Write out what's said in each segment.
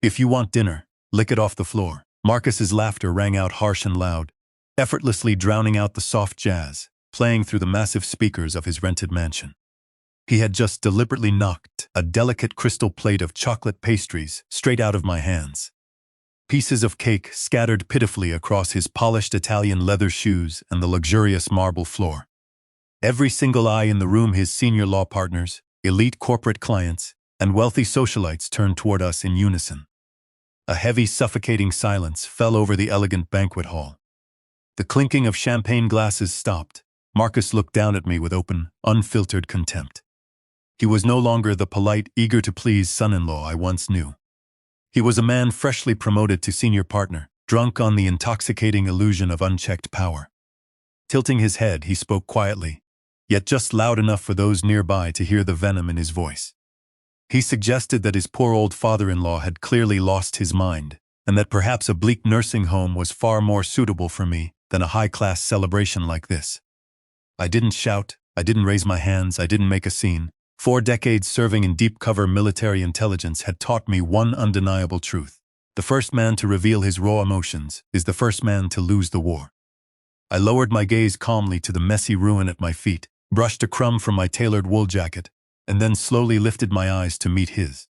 If you want dinner, lick it off the floor. Marcus's laughter rang out harsh and loud, effortlessly drowning out the soft jazz, playing through the massive speakers of his rented mansion. He had just deliberately knocked a delicate crystal plate of chocolate pastries straight out of my hands. Pieces of cake scattered pitifully across his polished Italian leather shoes and the luxurious marble floor. Every single eye in the room, his senior law partners, elite corporate clients, and wealthy socialites, turned toward us in unison. A heavy, suffocating silence fell over the elegant banquet hall. The clinking of champagne glasses stopped. Marcus looked down at me with open, unfiltered contempt. He was no longer the polite, eager-to-please son-in-law I once knew. He was a man freshly promoted to senior partner, drunk on the intoxicating illusion of unchecked power. Tilting his head, he spoke quietly, yet just loud enough for those nearby to hear the venom in his voice. He suggested that his poor old father-in-law had clearly lost his mind, and that perhaps a bleak nursing home was far more suitable for me than a high-class celebration like this. I didn't shout, I didn't raise my hands, I didn't make a scene. 4 decades serving in deep-cover military intelligence had taught me one undeniable truth. The first man to reveal his raw emotions is the first man to lose the war. I lowered my gaze calmly to the messy ruin at my feet, brushed a crumb from my tailored wool jacket, and then slowly lifted my eyes to meet his.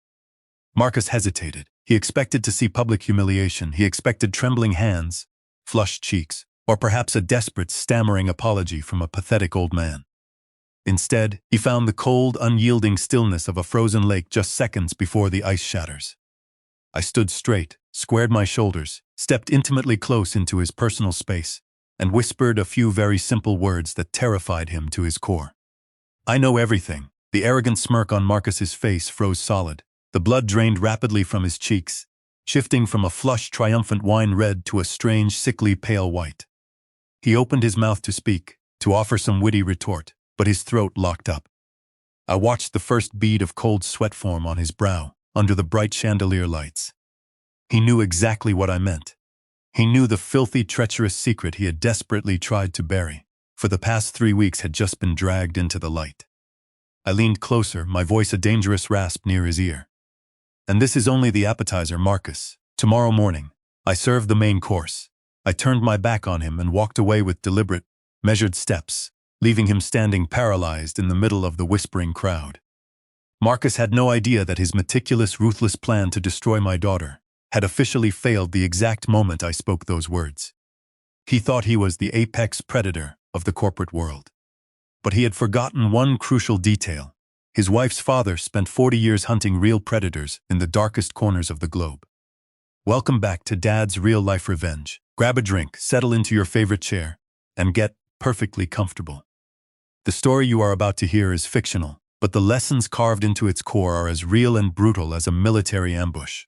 Marcus hesitated. He expected to see public humiliation. He expected trembling hands, flushed cheeks, or perhaps a desperate, stammering apology from a pathetic old man. Instead, he found the cold, unyielding stillness of a frozen lake just seconds before the ice shatters. I stood straight, squared my shoulders, stepped intimately close into his personal space, and whispered a few very simple words that terrified him to his core. "I know everything." The arrogant smirk on Marcus's face froze solid. The blood drained rapidly from his cheeks, shifting from a flushed, triumphant wine red to a strange, sickly pale white. He opened his mouth to speak, to offer some witty retort, but his throat locked up. I watched the first bead of cold sweat form on his brow, under the bright chandelier lights. He knew exactly what I meant. He knew the filthy, treacherous secret he had desperately tried to bury. For the past 3 weeks had just been dragged into the light. I leaned closer, my voice a dangerous rasp near his ear. "And this is only the appetizer, Marcus. Tomorrow morning, I serve the main course." I turned my back on him and walked away with deliberate, measured steps, leaving him standing paralyzed in the middle of the whispering crowd. Marcus had no idea that his meticulous, ruthless plan to destroy my daughter had officially failed the exact moment I spoke those words. He thought he was the apex predator of the corporate world. But he had forgotten one crucial detail. His wife's father spent 40 years hunting real predators in the darkest corners of the globe. Welcome back to Dad's real-life revenge. Grab a drink, settle into your favorite chair, and get perfectly comfortable. The story you are about to hear is fictional, but the lessons carved into its core are as real and brutal as a military ambush.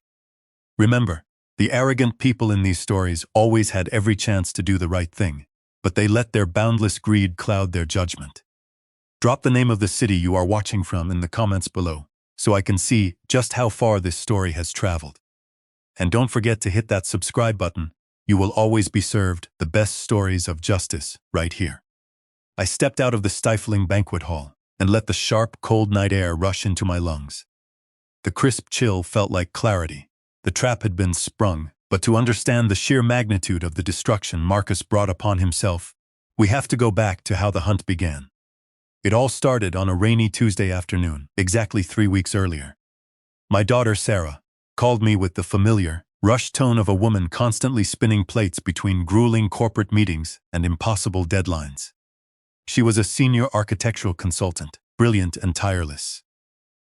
Remember, the arrogant people in these stories always had every chance to do the right thing, but they let their boundless greed cloud their judgment. Drop the name of the city you are watching from in the comments below, so I can see just how far this story has traveled. And don't forget to hit that subscribe button. You will always be served the best stories of justice right here. I stepped out of the stifling banquet hall and let the sharp, cold night air rush into my lungs. The crisp chill felt like clarity. The trap had been sprung, but to understand the sheer magnitude of the destruction Marcus brought upon himself, we have to go back to how the hunt began. It all started on a rainy Tuesday afternoon, exactly 3 weeks earlier. My daughter, Sarah, called me with the familiar, rushed tone of a woman constantly spinning plates between grueling corporate meetings and impossible deadlines. She was a senior architectural consultant, brilliant and tireless.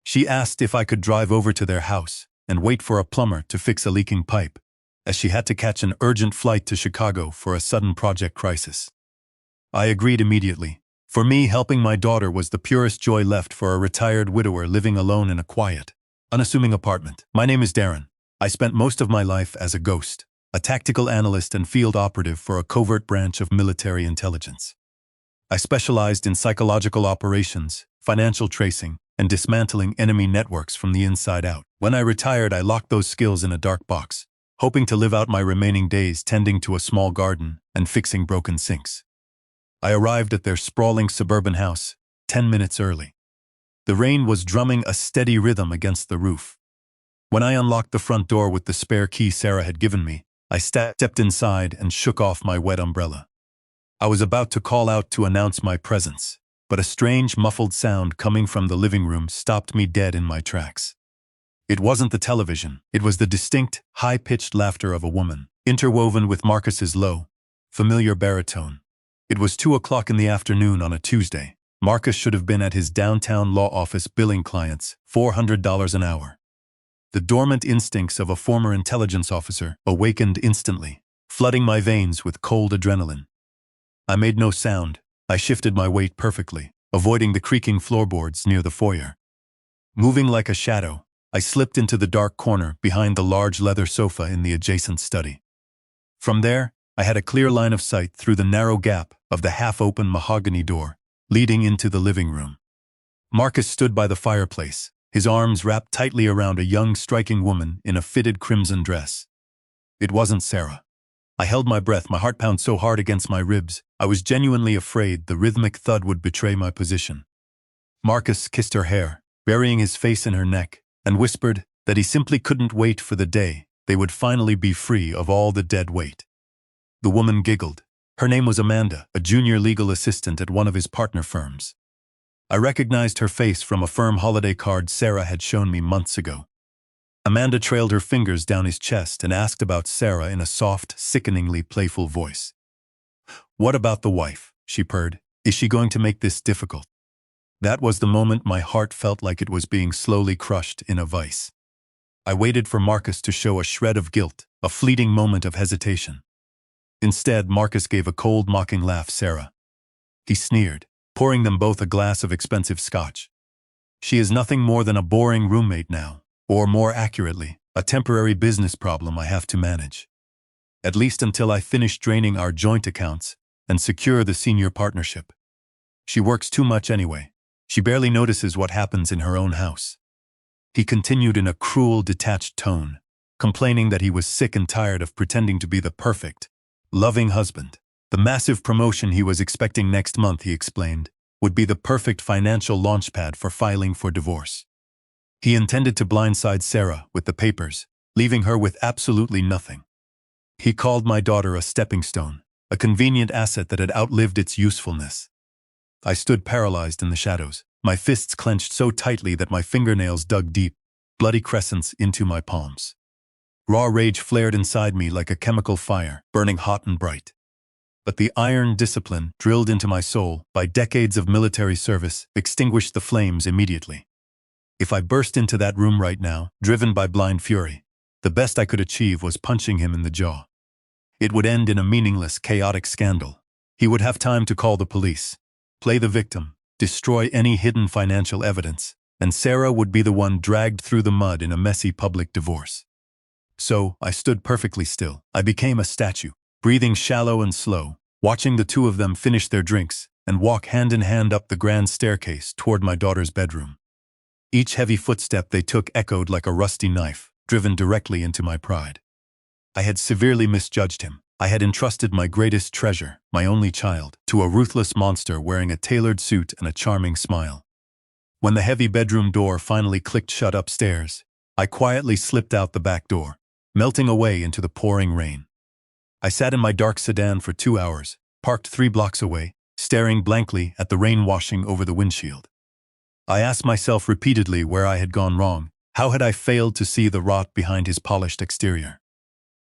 She asked if I could drive over to their house and wait for a plumber to fix a leaking pipe, as she had to catch an urgent flight to Chicago for a sudden project crisis. I agreed immediately. For me, helping my daughter was the purest joy left for a retired widower living alone in a quiet, unassuming apartment. My name is Darren. I spent most of my life as a ghost, a tactical analyst and field operative for a covert branch of military intelligence. I specialized in psychological operations, financial tracing, and dismantling enemy networks from the inside out. When I retired, I locked those skills in a dark box, hoping to live out my remaining days tending to a small garden and fixing broken sinks. I arrived at their sprawling suburban house 10 minutes early. The rain was drumming a steady rhythm against the roof. When I unlocked the front door with the spare key Sarah had given me, I stepped inside and shook off my wet umbrella. I was about to call out to announce my presence, but a strange muffled sound coming from the living room stopped me dead in my tracks. It wasn't the television, it was the distinct, high-pitched laughter of a woman, interwoven with Marcus's low, familiar baritone. It was 2 o'clock in the afternoon on a Tuesday. Marcus should have been at his downtown law office billing clients $400 an hour. The dormant instincts of a former intelligence officer awakened instantly, flooding my veins with cold adrenaline. I made no sound. I shifted my weight perfectly, avoiding the creaking floorboards near the foyer. Moving like a shadow, I slipped into the dark corner behind the large leather sofa in the adjacent study. From there, I had a clear line of sight through the narrow gap of the half-open mahogany door leading into the living room. Marcus stood by the fireplace, his arms wrapped tightly around a young, striking woman in a fitted crimson dress. It wasn't Sarah. I held my breath, my heart pounded so hard against my ribs, I was genuinely afraid the rhythmic thud would betray my position. Marcus kissed her hair, burying his face in her neck, and whispered that he simply couldn't wait for the day they would finally be free of all the dead weight. The woman giggled. Her name was Amanda, a junior legal assistant at one of his partner firms. I recognized her face from a firm holiday card Sarah had shown me months ago. Amanda trailed her fingers down his chest and asked about Sarah in a soft, sickeningly playful voice. "What about the wife?" she purred. "Is she going to make this difficult?" That was the moment my heart felt like it was being slowly crushed in a vice. I waited for Marcus to show a shred of guilt, a fleeting moment of hesitation. Instead, Marcus gave a cold, mocking laugh. "Sarah," he sneered, pouring them both a glass of expensive scotch. "She is nothing more than a boring roommate now, or more accurately, a temporary business problem I have to manage. At least until I finish draining our joint accounts and secure the senior partnership. She works too much anyway. She barely notices what happens in her own house." He continued in a cruel, detached tone, complaining that he was sick and tired of pretending to be the perfect, loving husband. The massive promotion he was expecting next month, he explained, would be the perfect financial launchpad for filing for divorce. He intended to blindside Sarah with the papers, leaving her with absolutely nothing. He called my daughter a stepping stone, a convenient asset that had outlived its usefulness. I stood paralyzed in the shadows, my fists clenched so tightly that my fingernails dug deep, bloody crescents into my palms. Raw rage flared inside me like a chemical fire, burning hot and bright. But the iron discipline drilled into my soul by decades of military service extinguished the flames immediately. If I burst into that room right now, driven by blind fury, the best I could achieve was punching him in the jaw. It would end in a meaningless, chaotic scandal. He would have time to call the police, play the victim, destroy any hidden financial evidence, and Sarah would be the one dragged through the mud in a messy public divorce. So, I stood perfectly still. I became a statue, breathing shallow and slow, watching the two of them finish their drinks and walk hand in hand up the grand staircase toward my daughter's bedroom. Each heavy footstep they took echoed like a rusty knife, driven directly into my pride. I had severely misjudged him. I had entrusted my greatest treasure, my only child, to a ruthless monster wearing a tailored suit and a charming smile. When the heavy bedroom door finally clicked shut upstairs, I quietly slipped out the back door, melting away into the pouring rain. I sat in my dark sedan for 2 hours, parked 3 blocks away, staring blankly at the rain washing over the windshield. I asked myself repeatedly where I had gone wrong. How had I failed to see the rot behind his polished exterior?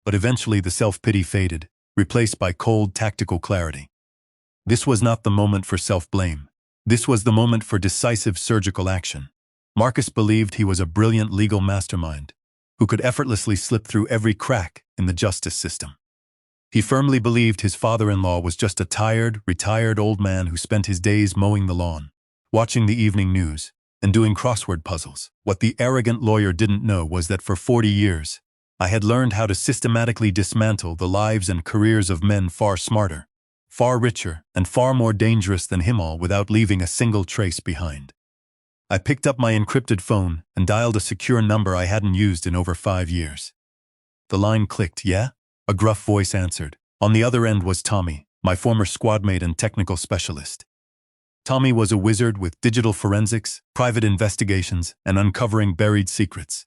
But eventually the self-pity faded, replaced by cold, tactical clarity. This was not the moment for self-blame. This was the moment for decisive surgical action. Marcus believed he was a brilliant legal mastermind who could effortlessly slip through every crack in the justice system. He firmly believed his father-in-law was just a tired, retired old man who spent his days mowing the lawn, watching the evening news, and doing crossword puzzles. What the arrogant lawyer didn't know was that for 40 years, I had learned how to systematically dismantle the lives and careers of men far smarter, far richer, and far more dangerous than him, all without leaving a single trace behind. I picked up my encrypted phone and dialed a secure number I hadn't used in over 5 years. The line clicked. "Yeah?" A gruff voice answered. On the other end was Tommy, my former squadmate and technical specialist. Tommy was a wizard with digital forensics, private investigations, and uncovering buried secrets.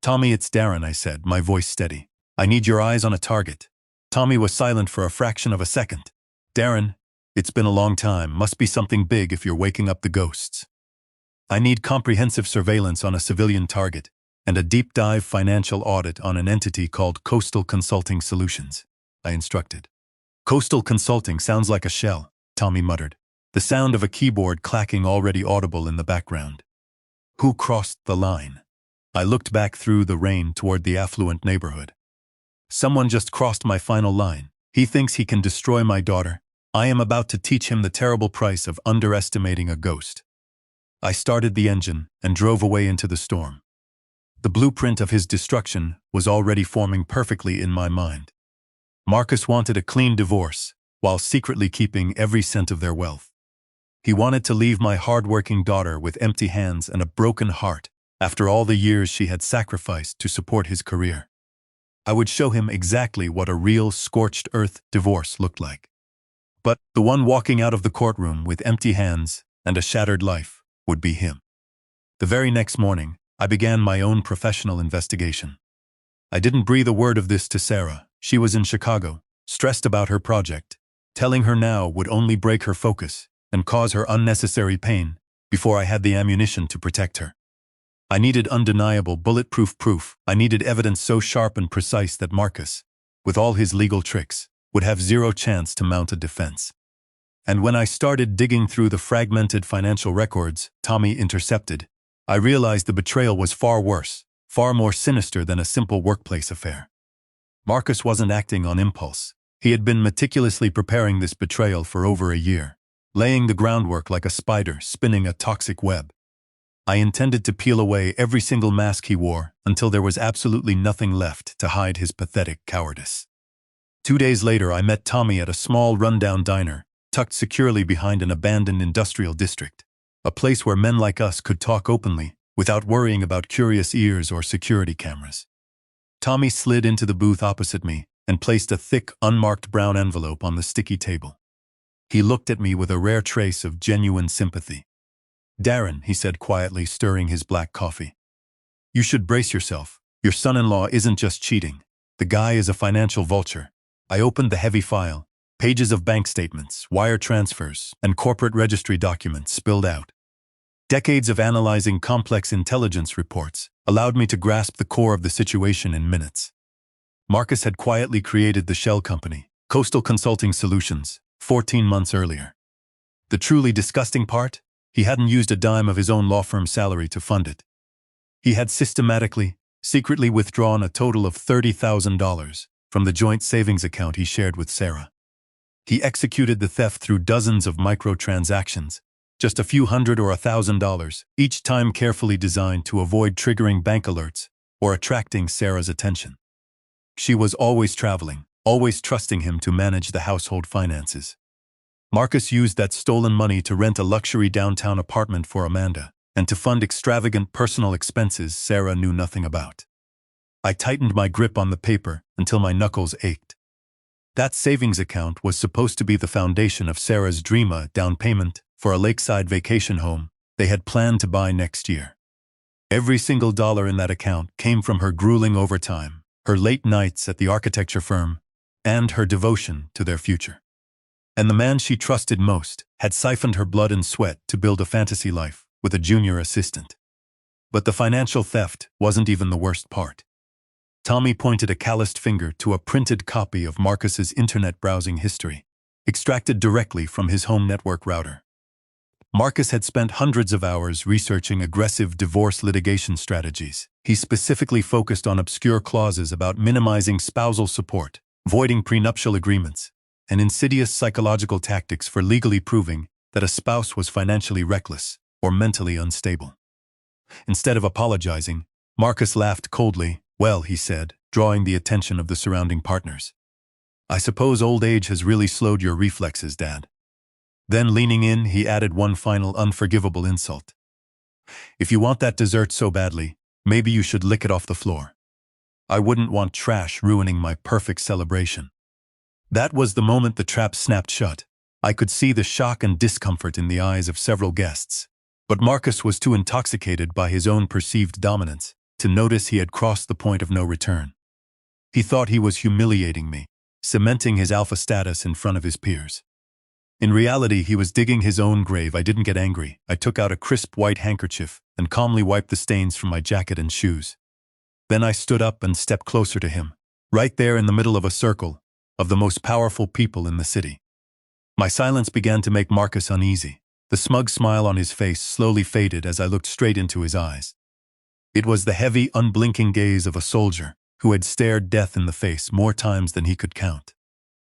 Tommy, it's Darren, I said, my voice steady. I need your eyes on a target. Tommy was silent for a fraction of a second. Darren, it's been a long time. Must be something big if you're waking up the ghosts. I need comprehensive surveillance on a civilian target and a deep dive financial audit on an entity called Coastal Consulting Solutions, I instructed. Coastal Consulting sounds like a shell, Tommy muttered, the sound of a keyboard clacking already audible in the background. Who crossed the line? I looked back through the rain toward the affluent neighborhood. Someone just crossed my final line. He thinks he can destroy my daughter. I am about to teach him the terrible price of underestimating a ghost. I started the engine and drove away into the storm. The blueprint of his destruction was already forming perfectly in my mind. Marcus wanted a clean divorce, while secretly keeping every cent of their wealth. He wanted to leave my hard-working daughter with empty hands and a broken heart after all the years she had sacrificed to support his career. I would show him exactly what a real scorched earth divorce looked like. But the one walking out of the courtroom with empty hands and a shattered life would be him. The very next morning, I began my own professional investigation. I didn't breathe a word of this to Sarah. She was in Chicago, stressed about her project. Telling her now would only break her focus and cause her unnecessary pain before I had the ammunition to protect her. I needed undeniable, bulletproof proof. I needed evidence so sharp and precise that Marcus, with all his legal tricks, would have zero chance to mount a defense. And when I started digging through the fragmented financial records Tommy intercepted, I realized the betrayal was far worse, far more sinister than a simple workplace affair. Marcus wasn't acting on impulse. He had been meticulously preparing this betrayal for over a year, laying the groundwork like a spider spinning a toxic web. I intended to peel away every single mask he wore until there was absolutely nothing left to hide his pathetic cowardice. 2 days later, I met Tommy at a small rundown diner, tucked securely behind an abandoned industrial district, a place where men like us could talk openly without worrying about curious ears or security cameras. Tommy slid into the booth opposite me and placed a thick, unmarked brown envelope on the sticky table. He looked at me with a rare trace of genuine sympathy. Darren, he said quietly, stirring his black coffee. You should brace yourself. Your son-in-law isn't just cheating. The guy is a financial vulture. I opened the heavy file. Pages of bank statements, wire transfers, and corporate registry documents spilled out. Decades of analyzing complex intelligence reports allowed me to grasp the core of the situation in minutes. Marcus had quietly created the shell company, Coastal Consulting Solutions, 14 months earlier. The truly disgusting part? He hadn't used a dime of his own law firm's salary to fund it. He had systematically, secretly withdrawn a total of $30,000 from the joint savings account he shared with Sarah. He executed the theft through dozens of microtransactions, just a few hundred or $1,000, each time carefully designed to avoid triggering bank alerts or attracting Sarah's attention. She was always traveling, always trusting him to manage the household finances. Marcus used that stolen money to rent a luxury downtown apartment for Amanda and to fund extravagant personal expenses Sarah knew nothing about. I tightened my grip on the paper until my knuckles ached. That savings account was supposed to be the foundation of Sarah's dream down payment for a lakeside vacation home they had planned to buy next year. Every single dollar in that account came from her grueling overtime, her late nights at the architecture firm, and her devotion to their future. And the man she trusted most had siphoned her blood and sweat to build a fantasy life with a junior assistant. But the financial theft wasn't even the worst part. Tommy pointed a calloused finger to a printed copy of Marcus's internet browsing history, extracted directly from his home network router. Marcus had spent hundreds of hours researching aggressive divorce litigation strategies. He specifically focused on obscure clauses about minimizing spousal support, voiding prenuptial agreements, and insidious psychological tactics for legally proving that a spouse was financially reckless or mentally unstable. Instead of apologizing, Marcus laughed coldly. Well, he said, drawing the attention of the surrounding partners. I suppose old age has really slowed your reflexes, Dad. Then, leaning in, he added one final unforgivable insult. If you want that dessert so badly, maybe you should lick it off the floor. I wouldn't want trash ruining my perfect celebration. That was the moment the trap snapped shut. I could see the shock and discomfort in the eyes of several guests. But Marcus was too intoxicated by his own perceived dominance to notice he had crossed the point of no return. He thought he was humiliating me, cementing his alpha status in front of his peers. In reality, he was digging his own grave. I didn't get angry. I took out a crisp white handkerchief and calmly wiped the stains from my jacket and shoes. Then I stood up and stepped closer to him, right there in the middle of a circle of the most powerful people in the city. My silence began to make Marcus uneasy. The smug smile on his face slowly faded as I looked straight into his eyes. It was the heavy, unblinking gaze of a soldier who had stared death in the face more times than he could count.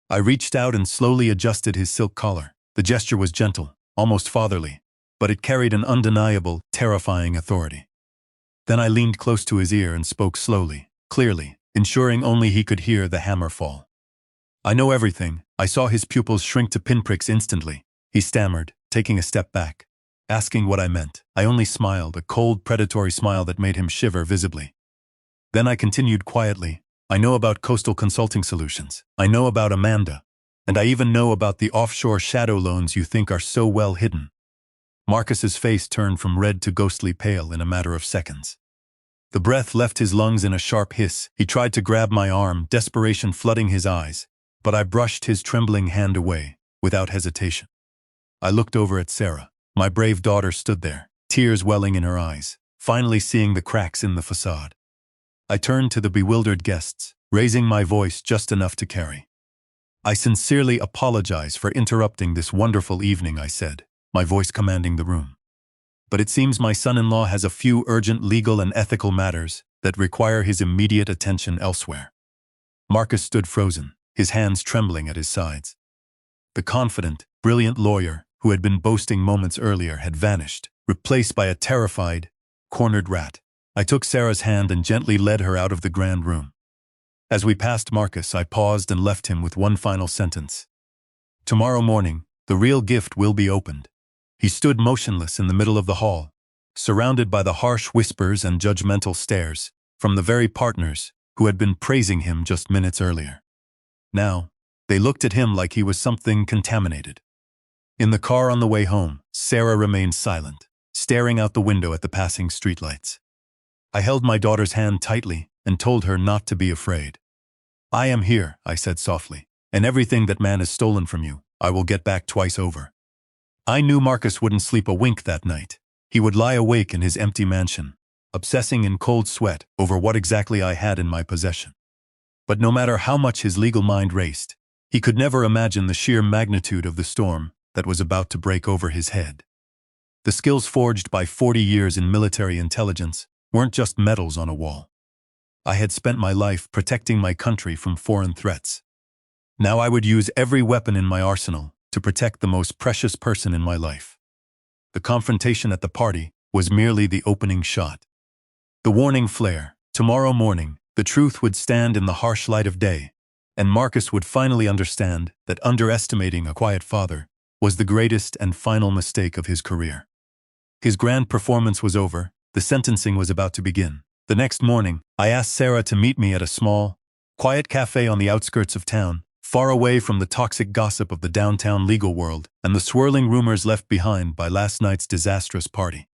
I reached out and slowly adjusted his silk collar. The gesture was gentle, almost fatherly, but it carried an undeniable, terrifying authority. Then I leaned close to his ear and spoke slowly, clearly, ensuring only he could hear the hammer fall. I know everything. I saw his pupils shrink to pinpricks instantly. He stammered, taking a step back, asking what I meant. I only smiled, a cold, predatory smile that made him shiver visibly. Then I continued quietly. I know about coastal consulting solutions. I know about Amanda. And I even know about the offshore shadow loans you think are so well hidden. Marcus's face turned from red to ghostly pale in a matter of seconds. The breath left his lungs in a sharp hiss. He tried to grab my arm, desperation flooding his eyes, but I brushed his trembling hand away, without hesitation. I looked over at Sarah. My brave daughter stood there, tears welling in her eyes, finally seeing the cracks in the facade. I turned to the bewildered guests, raising my voice just enough to carry. I sincerely apologize for interrupting this wonderful evening, I said, my voice commanding the room. But it seems my son-in-law has a few urgent legal and ethical matters that require his immediate attention elsewhere. Marcus stood frozen, his hands trembling at his sides. The confident, brilliant lawyer who had been boasting moments earlier had vanished, replaced by a terrified, cornered rat. I took Sarah's hand and gently led her out of the grand room. As we passed Marcus, I paused and left him with one final sentence. Tomorrow morning, the real gift will be opened. He stood motionless in the middle of the hall, surrounded by the harsh whispers and judgmental stares from the very partners who had been praising him just minutes earlier. Now, they looked at him like he was something contaminated. In the car on the way home, Sarah remained silent, staring out the window at the passing streetlights. I held my daughter's hand tightly and told her not to be afraid. I am here, I said softly, and everything that man has stolen from you, I will get back twice over. I knew Marcus wouldn't sleep a wink that night. He would lie awake in his empty mansion, obsessing in cold sweat over what exactly I had in my possession. But no matter how much his legal mind raced, he could never imagine the sheer magnitude of the storm that was about to break over his head. The skills forged by 40 years in military intelligence weren't just medals on a wall. I had spent my life protecting my country from foreign threats. Now I would use every weapon in my arsenal to protect the most precious person in my life. The confrontation at the party was merely the opening shot. The warning flare. Tomorrow morning, the truth would stand in the harsh light of day, and Marcus would finally understand that underestimating a quiet father was the greatest and final mistake of his career. His grand performance was over. The sentencing was about to begin. The next morning, I asked Sarah to meet me at a small, quiet cafe on the outskirts of town, far away from the toxic gossip of the downtown legal world and the swirling rumors left behind by last night's disastrous party.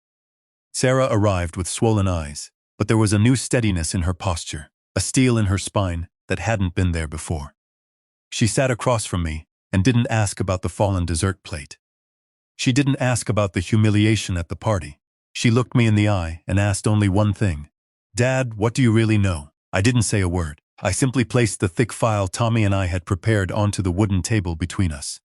Sarah arrived with swollen eyes, but there was a new steadiness in her posture, a steel in her spine that hadn't been there before. She sat across from me and didn't ask about the fallen dessert plate. She didn't ask about the humiliation at the party. She looked me in the eye and asked only one thing. Dad, what do you really know? I didn't say a word. I simply placed the thick file Tommy and I had prepared onto the wooden table between us.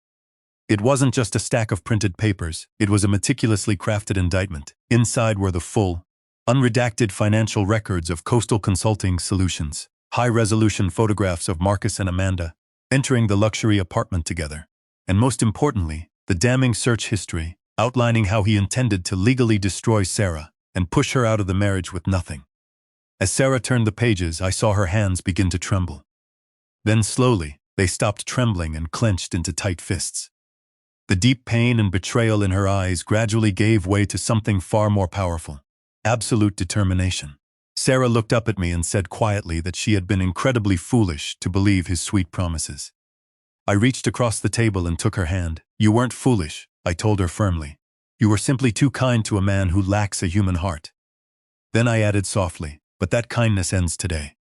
It wasn't just a stack of printed papers, it was a meticulously crafted indictment. Inside were the full, unredacted financial records of Coastal Consulting Solutions, high-resolution photographs of Marcus and Amanda entering the luxury apartment together, and most importantly, the damning search history outlining how he intended to legally destroy Sarah and push her out of the marriage with nothing. As Sarah turned the pages, I saw her hands begin to tremble. Then slowly, they stopped trembling and clenched into tight fists. The deep pain and betrayal in her eyes gradually gave way to something far more powerful: absolute determination. Sarah looked up at me and said quietly that she had been incredibly foolish to believe his sweet promises. I reached across the table and took her hand. You weren't foolish, I told her firmly. You were simply too kind to a man who lacks a human heart. Then I added softly, but that kindness ends today."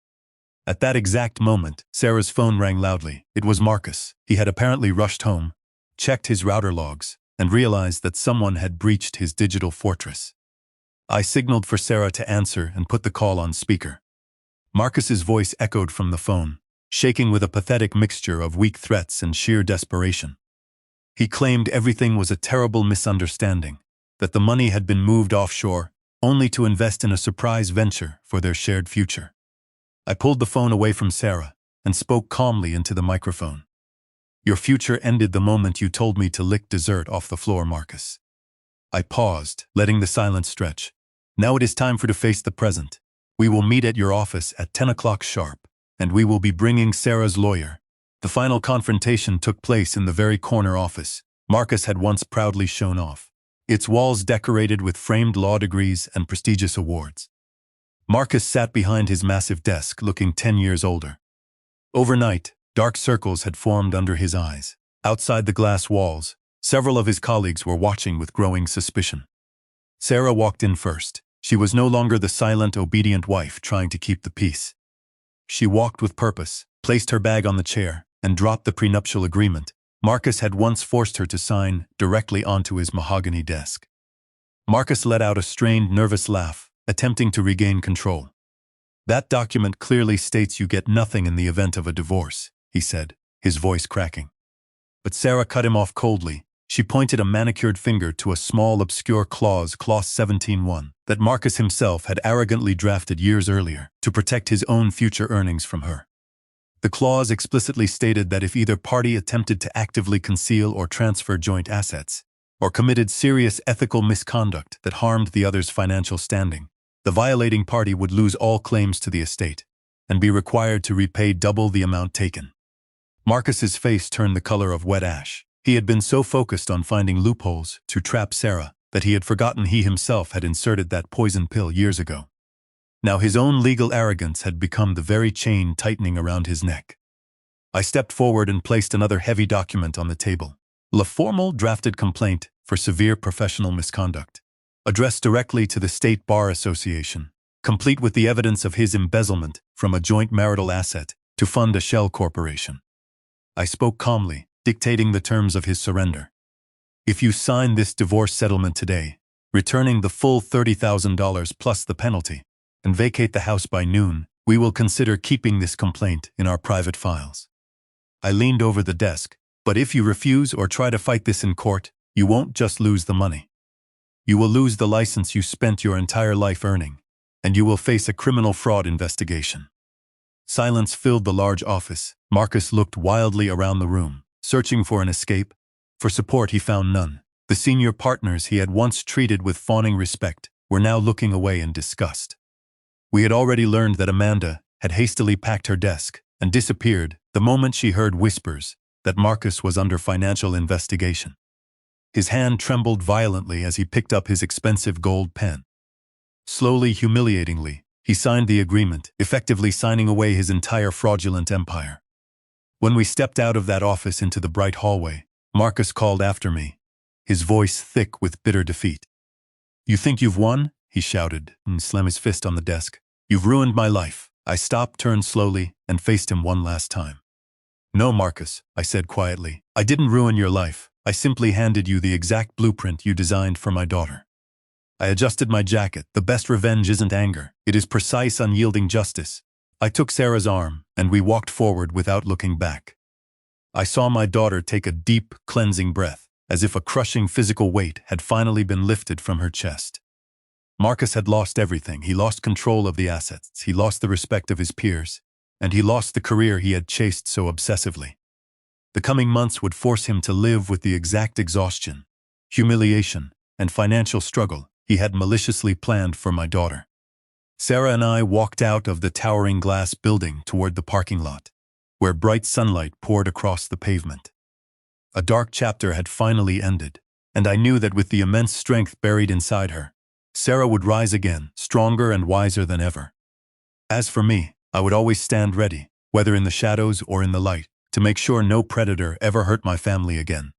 At that exact moment, Sarah's phone rang loudly. It was Marcus. He had apparently rushed home, checked his router logs, and realized that someone had breached his digital fortress. I signaled for Sarah to answer and put the call on speaker. Marcus's voice echoed from the phone, shaking with a pathetic mixture of weak threats and sheer desperation. He claimed everything was a terrible misunderstanding, that the money had been moved offshore, only to invest in a surprise venture for their shared future. I pulled the phone away from Sarah and spoke calmly into the microphone. "Your future ended the moment you told me to lick dessert off the floor, Marcus." I paused, letting the silence stretch. "Now it is time for to face the present. We will meet at your office at 10 o'clock sharp, and we will be bringing Sarah's lawyer." The final confrontation took place in the very corner office Marcus had once proudly shown off, its walls decorated with framed law degrees and prestigious awards. Marcus sat behind his massive desk, looking 10 years older. Overnight, dark circles had formed under his eyes. Outside the glass walls, several of his colleagues were watching with growing suspicion. Sarah walked in first. She was no longer the silent, obedient wife trying to keep the peace. She walked with purpose, placed her bag on the chair, and dropped the prenuptial agreement Marcus had once forced her to sign directly onto his mahogany desk. Marcus let out a strained, nervous laugh, attempting to regain control. "That document clearly states you get nothing in the event of a divorce," he said, his voice cracking. But Sarah cut him off coldly. She pointed a manicured finger to a small, obscure clause 17(1), that Marcus himself had arrogantly drafted years earlier to protect his own future earnings from her. The clause explicitly stated that if either party attempted to actively conceal or transfer joint assets, or committed serious ethical misconduct that harmed the other's financial standing, the violating party would lose all claims to the estate and be required to repay double the amount taken. Marcus's face turned the color of wet ash. He had been so focused on finding loopholes to trap Sarah that he had forgotten he himself had inserted that poison pill years ago. Now his own legal arrogance had become the very chain tightening around his neck. I stepped forward and placed another heavy document on the table. A formal drafted complaint for severe professional misconduct, addressed directly to the State Bar Association, complete with the evidence of his embezzlement from a joint marital asset to fund a shell corporation. I spoke calmly, dictating the terms of his surrender. "If you sign this divorce settlement today, returning the full $30,000 plus the penalty, and vacate the house by noon, we will consider keeping this complaint in our private files." I leaned over the desk. "But if you refuse or try to fight this in court, you won't just lose the money. You will lose the license you spent your entire life earning, and you will face a criminal fraud investigation." Silence filled the large office. Marcus looked wildly around the room, searching for an escape. For support he found none. The senior partners he had once treated with fawning respect were now looking away in disgust. We had already learned that Amanda had hastily packed her desk and disappeared the moment she heard whispers that Marcus was under financial investigation. His hand trembled violently as he picked up his expensive gold pen. Slowly, humiliatingly, he signed the agreement, effectively signing away his entire fraudulent empire. When we stepped out of that office into the bright hallway, Marcus called after me, his voice thick with bitter defeat. "You think you've won?" he shouted, and slammed his fist on the desk. "You've ruined my life." I stopped, turned slowly, and faced him one last time. "No, Marcus," I said quietly. "I didn't ruin your life. I simply handed you the exact blueprint you designed for my daughter." I adjusted my jacket. The best revenge isn't anger. It is precise, unyielding justice. I took Sarah's arm, and we walked forward without looking back. I saw my daughter take a deep, cleansing breath, as if a crushing physical weight had finally been lifted from her chest. Marcus had lost everything. He lost control of the assets, he lost the respect of his peers, and he lost the career he had chased so obsessively. The coming months would force him to live with the exact exhaustion, humiliation, and financial struggle he had maliciously planned for my daughter. Sarah and I walked out of the towering glass building toward the parking lot, where bright sunlight poured across the pavement. A dark chapter had finally ended, and I knew that with the immense strength buried inside her, Sarah would rise again, stronger and wiser than ever. As for me, I would always stand ready, whether in the shadows or in the light, to make sure no predator ever hurt my family again.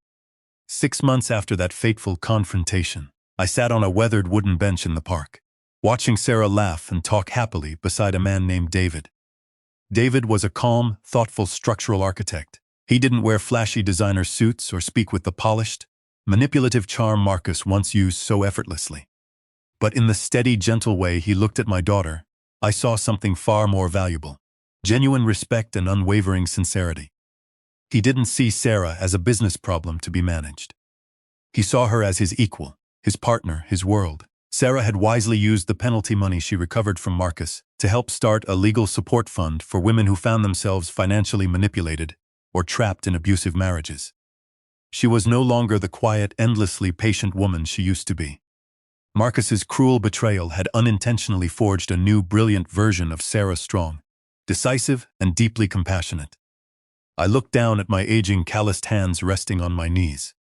6 months after that fateful confrontation, I sat on a weathered wooden bench in the park. watching Sarah laugh and talk happily beside a man named David. David was a calm, thoughtful structural architect. He didn't wear flashy designer suits or speak with the polished, manipulative charm Marcus once used so effortlessly. But in the steady, gentle way he looked at my daughter, I saw something far more valuable: genuine respect and unwavering sincerity. He didn't see Sarah as a business problem to be managed. He saw her as his equal, his partner, his world. Sarah had wisely used the penalty money she recovered from Marcus to help start a legal support fund for women who found themselves financially manipulated or trapped in abusive marriages. She was no longer the quiet, endlessly patient woman she used to be. Marcus's cruel betrayal had unintentionally forged a new, brilliant version of Sarah, strong, decisive, and deeply compassionate. I looked down at my aging, calloused hands resting on my knees.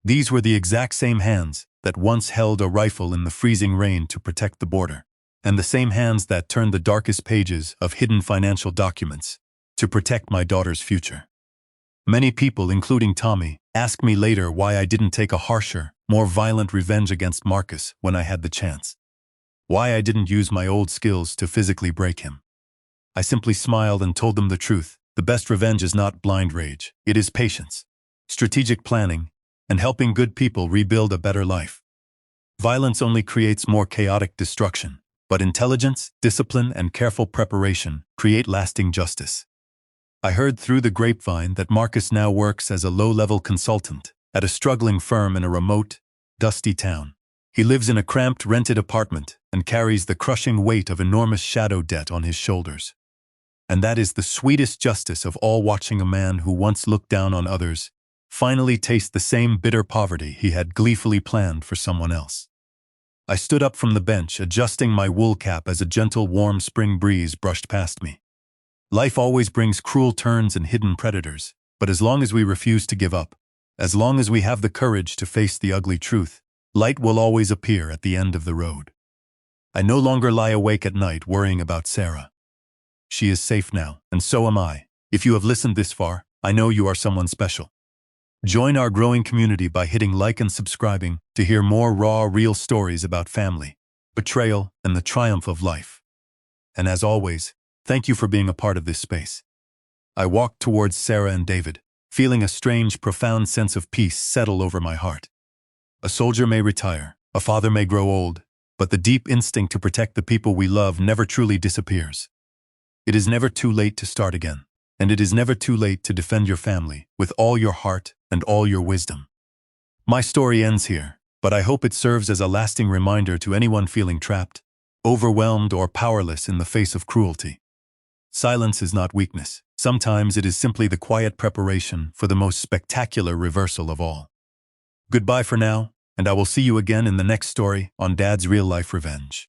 These were the exact same hands that once held a rifle in the freezing rain to protect the border, and the same hands that turned the darkest pages of hidden financial documents to protect my daughter's future. Many people, including Tommy, asked me later why I didn't take a harsher, more violent revenge against Marcus when I had the chance. Why I didn't use my old skills to physically break him. I simply smiled and told them the truth. The best revenge is not blind rage. It is patience, strategic planning, and helping good people rebuild a better life. Violence only creates more chaotic destruction, but intelligence, discipline, and careful preparation create lasting justice. I heard through the grapevine that Marcus now works as a low-level consultant at a struggling firm in a remote, dusty town. He lives in a cramped, rented apartment and carries the crushing weight of enormous shadow debt on his shoulders. And that is the sweetest justice of all, watching a man who once looked down on others finally taste the same bitter poverty he had gleefully planned for someone else. I stood up from the bench, adjusting my wool cap as a gentle, warm spring breeze brushed past me. Life always brings cruel turns and hidden predators, but as long as we refuse to give up, as long as we have the courage to face the ugly truth, light will always appear at the end of the road. I no longer lie awake at night worrying about Sarah. She is safe now, and so am I. If you have listened this far, I know you are someone special. Join our growing community by hitting like and subscribing to hear more raw, real stories about family, betrayal, and the triumph of life. And as always, thank you for being a part of this space. I walked towards Sarah and David, feeling a strange, profound sense of peace settle over my heart. A soldier may retire, a father may grow old, but the deep instinct to protect the people we love never truly disappears. It is never too late to start again, and it is never too late to defend your family with all your heart and all your wisdom. My story ends here, but I hope it serves as a lasting reminder to anyone feeling trapped, overwhelmed, or powerless in the face of cruelty. Silence is not weakness. Sometimes it is simply the quiet preparation for the most spectacular reversal of all. Goodbye for now, and I will see you again in the next story on Dad's Real Life Revenge.